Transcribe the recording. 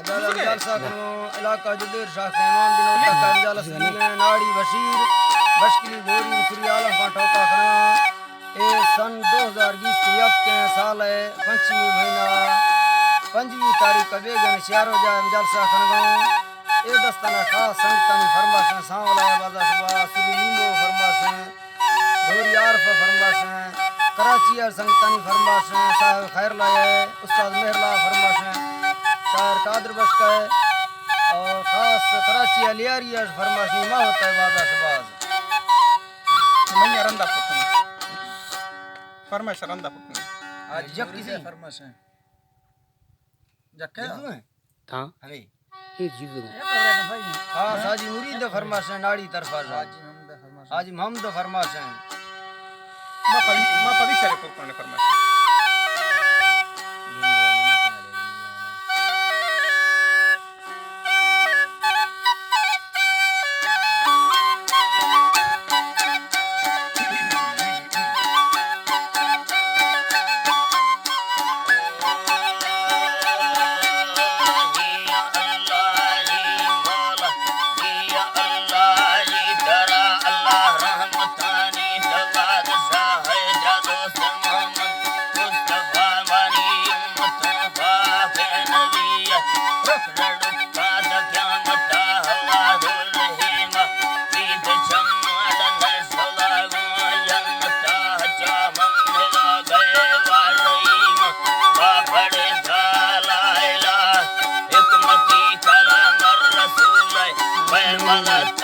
जलसा करो इलाका जुदेर शाह खैमान दिनों तक जलस नाड़ी बशीर बशकली गोरी मुसरी आलम का ठोका खना ए सन 2020 के यक के साल है पंचमी महीना 5वीं तारीख बेगन शियारो जाए जलसा खनगांव ए दस्ताना खास संगतन फरमाशन सांवला बाजा सुबह सुरी लींबो फरमाशन गोरी आरफ फरमाशन कराची और संगतनी फरमाशन साहब खैर लाए उस्ताद मेहरला फरमाशन शायर कादर बश का है और खास कराची अलियारी फरमाशी माँ होता है बाजा शबाज मैं रंदा पुतनी फरमाश रंदा पुतनी आज जब किसी फरमाश है जक्के हैं हां अरे ये चीज हां साजी मुरीद फरमाश है नाड़ी तरफा आज मोहम्मद फरमाश है मां पड़ी सारे पुतने फरमाश Mala